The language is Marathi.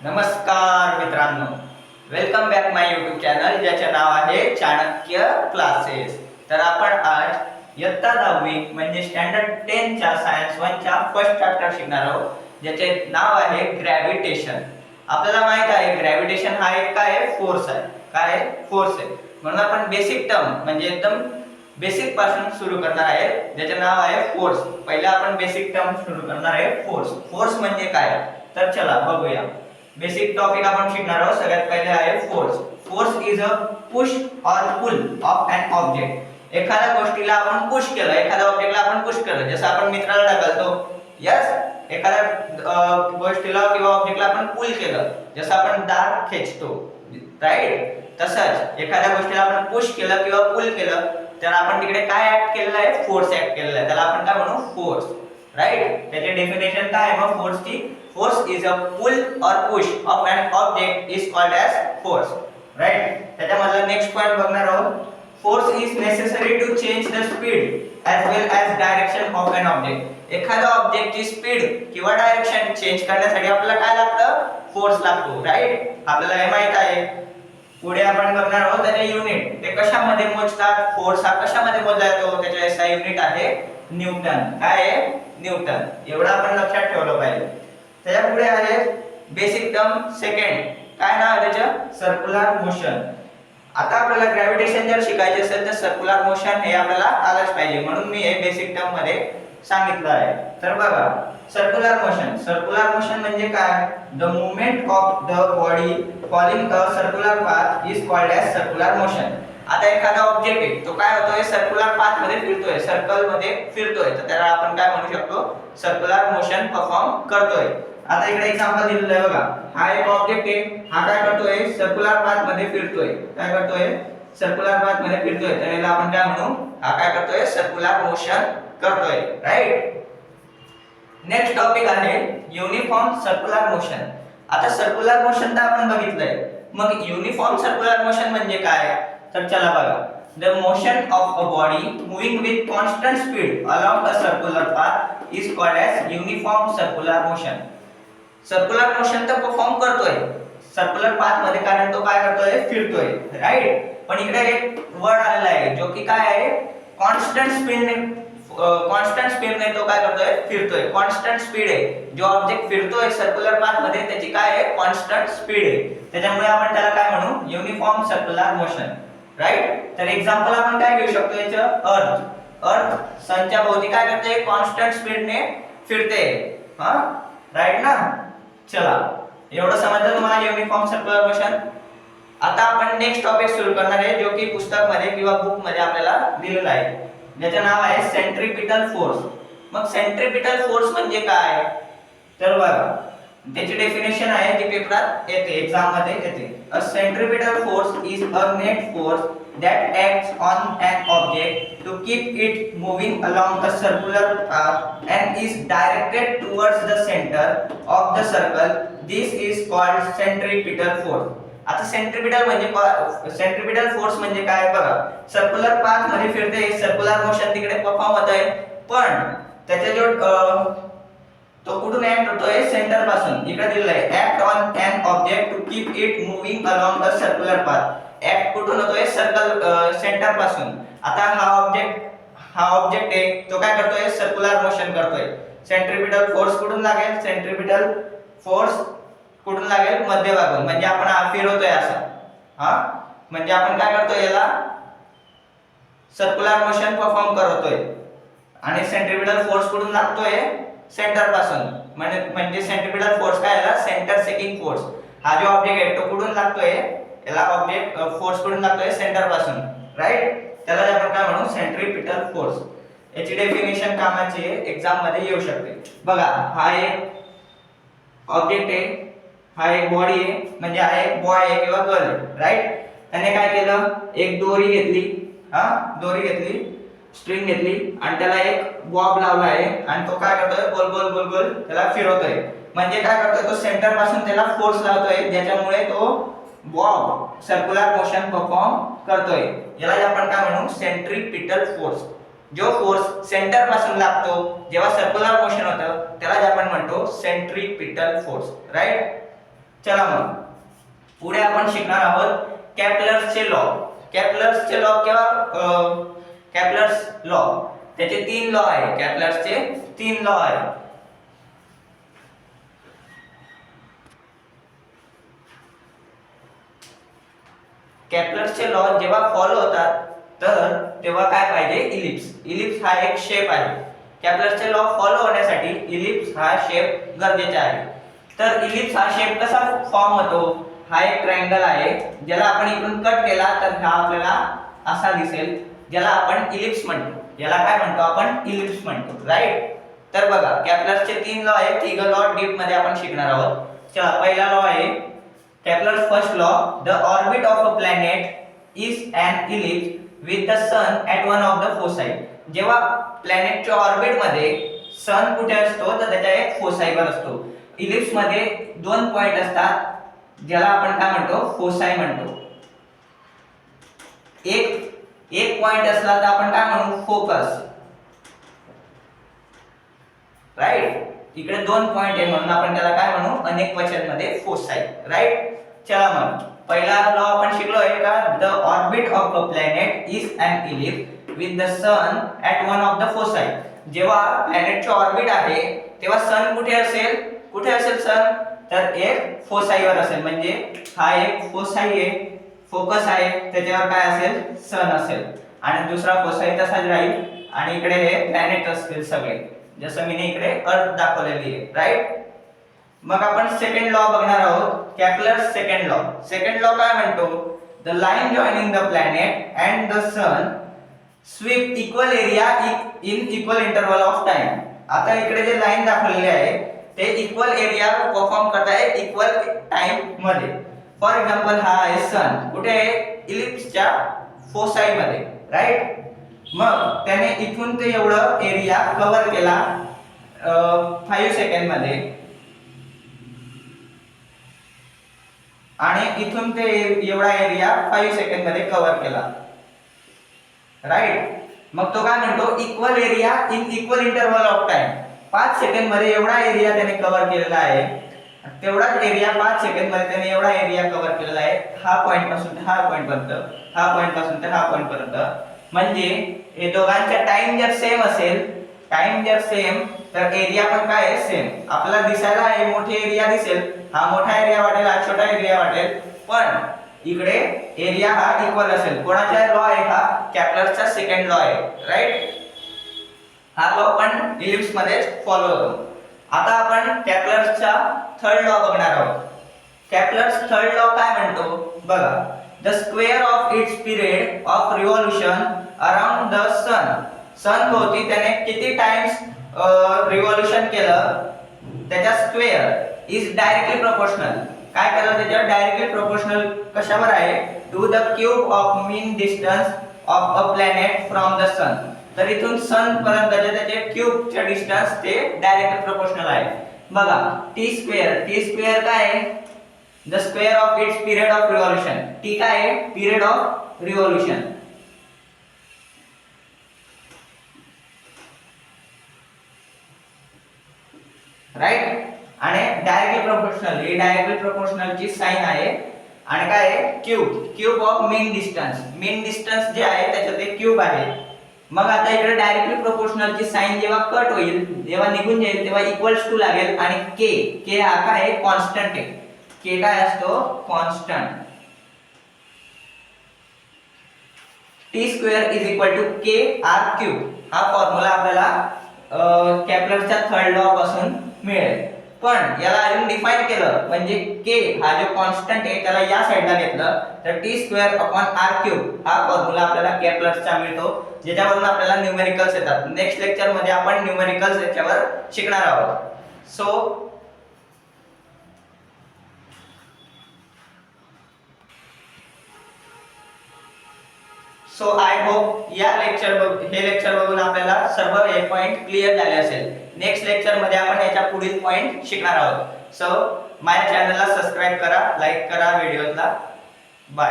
नमस्कार मित्रांनो, वेलकम बॅक माय यूट्यूब चॅनल ज्याचे नाव आहे चाणक्य क्लासेस। तर आपण आज इयत्ता 10वी म्हणजे स्टँडर्ड 10 च्या सायन्स 1 च्या फर्स्ट चॅप्टर शिकणार आहोत, ज्याचे नाव आहे ग्रॅव्हिटेशन। आपल्याला माहित आहे ग्रॅव्हिटेशन हा एक काय आहे, फोर्स आहे। काय आहे, फोर्स आहे। म्हणून आपण बेसिक टर्म म्हणजे एकदम बेसिक पासून सुरू करणार आहे, ज्याचे नाव आहे फोर्स। पहिला आपण बेसिक टर्म सुरू करणार आहे, फोर्स। फोर्स म्हणजे काय, तर चला बघूया। बेसिक टॉपिक आपण शिकणार आहोत। सगळ्यात पहिले आहे force. Force is a push or pull of an object. एखाद्या गोष्टीला आपण पुश केलं, एखाद्या ऑब्जेक्टला आपण पुश केलं, जसं आपण मित्राला ढकलतो, यस। एखाद्या गोष्टीला किंवा ऑब्जेक्टला आपण पुल केलं, जसं आपण दार खेचतो, राईट। तसंच एखाद्या गोष्टीला आपण पुश केलं किंवा पुल केलं, तर आपण तिकडे काय ऍक्ट केलेलं आहे, फोर्स ऍक्ट केलेला आहे। त्याला आपण काय म्हणू, फोर्स, राईट। त्याचे डेफिनेशन काय आहे मग फोर्सची? Force is a pull or push of an object is called as force, right? त्याच्यामधला नेक्स्ट पॉइंट बघणार आहोत। Force is necessary to change the speed as well as direction of an object. एखाद्या ऑब्जेक्टची स्पीड किंवा डायरेक्शन चेंज करण्यासाठी आपल्याला काय लागतं, फोर्स लागतो, राईट। आपल्याला हे माहित आहे। पुढे आपण बघणार आहोत त्याचे युनिट, ते कशामध्ये मोजतात, फोर्स हा कशामध्ये मोजला जातो, त्याचे एसआय युनिट आहे न्यूटन। काय आहे, न्यूटन। एवढं आपण लक्षात ठेवलं पाहिजे। त्याच्या पुढे आहे बेसिक टर्म सेकंड, काय नाव आहे त्याचं, सर्क्युलर मोशन। आता आपल्याला ग्रॅव्हिटेशन जर शिकायचे असेल तर सर्क्युलर मोशन हे आपल्याला आलंच पाहिजे, म्हणून मी हे बेसिक टर्म मध्ये सांगितलं आहे। तर बघा, सर्क्युलर मोशन। सर्क्युलर मोशन म्हणजे काय, the movement of the body following a circular path is called as circular motion. आता एखादा ऑब्जेक्ट आहे, तो काय होतोय, सर्क्युलर पाथ मध्ये फिरतोय, सर्कल मध्ये फिरतोय, तर त्याला आपण काय म्हणू शकतो, सर्क्युलर मोशन परफॉर्म करतोय। आता इकडे एक्झाम्पल दिलेलं आहे बघा, हा एक ऑब्जेक्ट आहे, हा काय करतोय, सर्क्युलर पाथ मध्ये फिरतोय। काय करतोय, सर्क्युलर पाथ मध्ये फिरतोय, तर याला आपण काय म्हणू, हा काय करतोय, सर्क्युलर मोशन करतोय, राईट। नेक्स्ट टॉपिक आहे युनिफॉर्म सर्क्युलर मोशन। आता सर्क्युलर मोशन तर आपण बघितलंय, मग युनिफॉर्म सर्क्युलर मोशन म्हणजे काय, तर चला बघा। The motion of a body moving with constant speed along a circular path is called as uniform circular motion. Circular motion तर परफॉर्म करतोय सर्क्युलर पाथ मध्ये, कारण तो काय करतोय, फिरतोय, राईट। पण इकडे एक वर्ड आलेला आहे जो की काय आहे, कॉन्स्टंट स्पीडने, कॉन्स्टंट स्पीडने तो काय करतोय, फिरतोय। कॉन्स्टंट स्पीड आहे, जो ऑब्जेक्ट फिरतोय सर्क्युलर पाथ मध्ये त्याची काय आहे, कॉन्स्टंट स्पीड आहे। त्याच्यामुळे आपण त्याला काय म्हणू, युनिफॉर्म सर्क्युलर मोशन, राईट। तर एक्झाम्पल आपण काय घेऊ शकतो याचं, अर्थ। अर्थ सनच्या भोवती काय करते, कॉन्स्टंट स्पीडने फिरते, हा, राईट ना। चला, एवढं समजलं तुम्हाला युनिफॉर्म सर्क्युलर मोशन। आता आपण नेक्स्ट टॉपिक सुरू करणार आहे, जो की पुस्तक मध्ये किंवा बुक मध्ये आपल्याला दिलेला आहे, ज्याचे नाव आहे सेंट्रीपिटल फोर्स। मग सेंट्रीपिटल फोर्स म्हणजे काय, तर बघा त्याची डेफिनेशन आहे जी पेपरात येते, एक्झाम मध्ये येते। A centripetal force is a net force that acts on an object to keep it moving along a circular path and is directed towards the center of the circle. This is called centripetal force. आता सेंट्रीपिटल म्हणजे, सेंट्रीपिटल फोर्स म्हणजे काय बघा, सर्क्युलर पाथ मध्ये फिरते, सर्क्युलर मोशन तिकडे परफॉर्म होतंय, पण त्याचा जो तो कुठून ऍक्ट होतोय, सेंटर पासून। इकडे दिलेलं आहे act on an object to keep it moving along a circular path. Act कुठून होतोय, सर्कल सेंटर पासून। आता हा ऑब्जेक्ट आहे, तो काय करतोय, सर्क्युलर मोशन करतोय। सेंट्रीपिटल फोर्स कुठून लागेल, सेंट्रीपिटल फोर्स कुठून लागेल, मध्यभागून, म्हणजे आपण हा फिरवतोय असं, हा, म्हणजे आपण काय करतोय, याला सर्क्युलर मोशन परफॉर्म करतोय। आणि सेंट्रीपिटल फोर्स कुठून लागतोय, सेंटर पासून, म्हणजे सेंट्रीपिटल फोर्स काय आहे, सेंटर सेकिंग फोर्स। हा जो ऑब्जेक्ट आहे तो कुठून लागतोय, याला ऑब्जेक्ट फोर्स कुठून लागतोय, सेंटर पासून, राईट। त्याला आपण काय म्हणू, सेंट्रीपिटल फोर्स। याची डेफिनेशन कामाची एग्जाम मध्ये येऊ शकते। बघा, हा एक ऑब्जेक्ट आहे, हा एक बॉडी आहे, म्हणजे हा एक बॉय आहे किंवा गर्ल आहे, राईट। त्याने काय केलं, एक दोरी घेतली, हा, दोरी घेतली, स्ट्रिंग घेतली, आणि त्याला एक बॉब लावला आहे, आणि तो काय करतोय, गोल गोल गोल गोल त्याला फिरवतोय। म्हणजे काय करतोय, तो सेंटर पासून त्याला फोर्स लावतोय, ज्याच्यामुळे तो बॉब सर्क्युलर मोशन परफॉर्म करतोय। याला आपण काय म्हणू, सेंट्रीपिटल फोर्स। जो फोर्स सेंटर पासून लागतो जेव्हा सर्क्युलर मोशन होतं, त्याला आपण म्हणतो सेंट्रीपिटल फोर्स, राईट। चला मग पुढे आपण शिकणार आहोत केपलरचे लॉ. केपलरचे लॉ किंवा केपलर्स लॉ, त्याचे 3 लॉ आहे. केपलरचे 3 लॉ आहे. केपलरचे लॉ जेव्हा फॉलो होतात तर तेव्हा काय पाहिजे, इलिप्स. इलिप्स हा एक शेप आहे. केपलरचे लॉ फॉलो होण्यासाठी इलिप्स हा शेप गरजेचा आहे. तर इलिप्स हा शेप कसा फॉर्म होतो, हा एक ट्रायंगल आहे ज्याला आपण इकडून कट केला तर हा आपल्याला असा दिसेल, ज्याला आपण इलिप्स म्हणतो. याला काय म्हणतो आपण, इलिप्स म्हणतो, राईट. तर बघा केपलरचे 3 लॉ आहेत. तिघ लॉ डीप मध्ये आपण शिकणार आहोत. चला पहिला लॉ आहे Kepler's first law, the orbit of a planet is an ellipse with the sun at one of the foci. जेव्हा प्लॅनेटच्या ऑर्बिट मध्ये सन कुठे असतो तर त्याच्या एक फोसाईवर असतो. इलिप्स मध्ये 2 पॉइंट असतात ज्याला आपण काय म्हणतो, फोसाई म्हणतो. एक पॉइंट असला तर आपण काय म्हणू, फोकस, राईट. इकडे 2 पॉइंट आहे म्हणून आपण त्याला काय म्हणू, अनेक वचन मध्ये फोसाई, राईट. चला मग पहिला लॉ आपण शिकलोय का, the orbit of a planet is an ellipse with the sun at one of the foci. जेव्हा प्लॅनेटचे ऑर्बिट आहे तेव्हा सन कुठे असेल, कुठे असेल सन, तर एक फोसाईवर असेल. म्हणजे हा एक फोसाई आहे, फोकस आहे, त्याच्यावर काय असेल, सन असेल. आणि दुसरा फोसाई तसाच राहील आणि इकडे हे प्लॅनेट असतील सगळे, जसं मी इकडे अर्थ दाखवलेली आहे, राईट. मग आपण सेकंड लॉ बघणार आहोत, Kepler's second law. Second law काय म्हणतो, the line joining the planet and the sun sweep equal area in equal interval of time. आता इकडे जे लाईन दाखवलेली आहे ते इक्वल एरिया परफॉर्म करत आहे इक्वल टाइम मध्ये. फॉर एक्झाम्पल हा आहे सन, कुठे आहे, इलिप्सच्या फोसाई मध्ये, राईट. मग त्याने इथून ते एवढं एरिया कव्हर केला 5 सेकंड मध्ये आणि इथून ते एवढा एरिया 5 सेकंड मध्ये कव्हर केला, राईट. मग तो काय म्हणतो, equal area in equal interval of time. 5 second मध्ये एवढा एरिया त्याने कव्हर केलेला आहे, तेवढाच एरिया 5 सेकंड मध्ये त्याने एवढा एरिया कव्हर केलेला आहे. हा पॉइंट पासून ते हा पॉइंट पर्यंत, हा पॉइंट पासून ते हा पॉइंट पर्यंत. म्हणजे हे दोघांचा टाइम जर सेम असेल, टाइम जर सेम तर एरिया पण काय आहे, सेम. आपल्याला दिसायला हे मोठे एरिया दिसेल, हा मोठा एरिया वाटेल, हा छोटा एरिया वाटेल, पण इकडे एरिया हा इक्वल असेल. कोणाचा लॉ आहे हा, केपलरचा सेकंड लॉ आहे, राईट. हा लॉ पण इलिप्स मध्ये फॉलो होतो. आता आपण केपलरचा थर्ड लॉ बघणार आहोत. केपलर्स थर्ड लॉ काय म्हणतो बघा, the square of its period of revolution around the sun. Sun भोवती त्याने किती टाइम्स रिव्होल्यूशन केलं त्याचा स्क्वेअर इज डायरेक्टली प्रोपोर्शनल. काय केलं, त्याच्यावर डायरेक्टली प्रोपोर्शनल कशावर आहे, to the cube of mean distance of a planet from the sun. तर इथून सन पर्यंतचे त्याचे क्यूबचे डिस्टन्स ते डायरेक्टली प्रोपोर्शनल आहे. बघा टी स्क्वेअर काय आहे, the square of its period of revolution. T काय आहे, पिरियड ऑफ रिव्होल्यूशन, राईट. आणि डायरेक्टली प्रोपोर्शनल, ही डायरेक्टली प्रोपोर्शनल ची साइन आहे. आणि काय आहे, cube of mean distance. Mean distance जे आहे त्याच्यात एक क्यूब आहे. मग आता इकडे डायरेक्टली प्रोपोर्शनल ची साइन जेव्हा कट होईल, जेव्हा निघून जाईल, तेव्हा इक्वल्स टू लागेल. आणि के हा काय आहे, कॉन्स्टंट आहे. के काय असतो, constant. T square is equal to K R cube. हा फॉर्म्युला आपल्याला केपलरच्या थर्ड लॉ पासून मिळेल. पण याला अजून डिफाइन केलं म्हणजे के हा जो कॉन्स्टंट आहे त्याला या साइडला घेतलं तर T square upon R cube हा फॉर्म्युला आपल्याला केपलरचा मिळतो, ज्याच्यावरून आपल्याला न्यूमेरिकल्स येतात. नेक्स्ट लेक्चर मध्ये आपण न्यूमेरिकल्स याच्यावर शिकणार आहोत. सो आय होप हे लेक्चर बघून आपल्याला सर्व हे पॉइंट क्लिअर झाले असेल. नेक्स्ट लेक्चर मध्ये आपण याच्या पुढील पॉइंट शिकणार आहोत. सो माझ्या चॅनलला सबस्क्राइब करा, लाईक करा व्हिडिओला. बाय.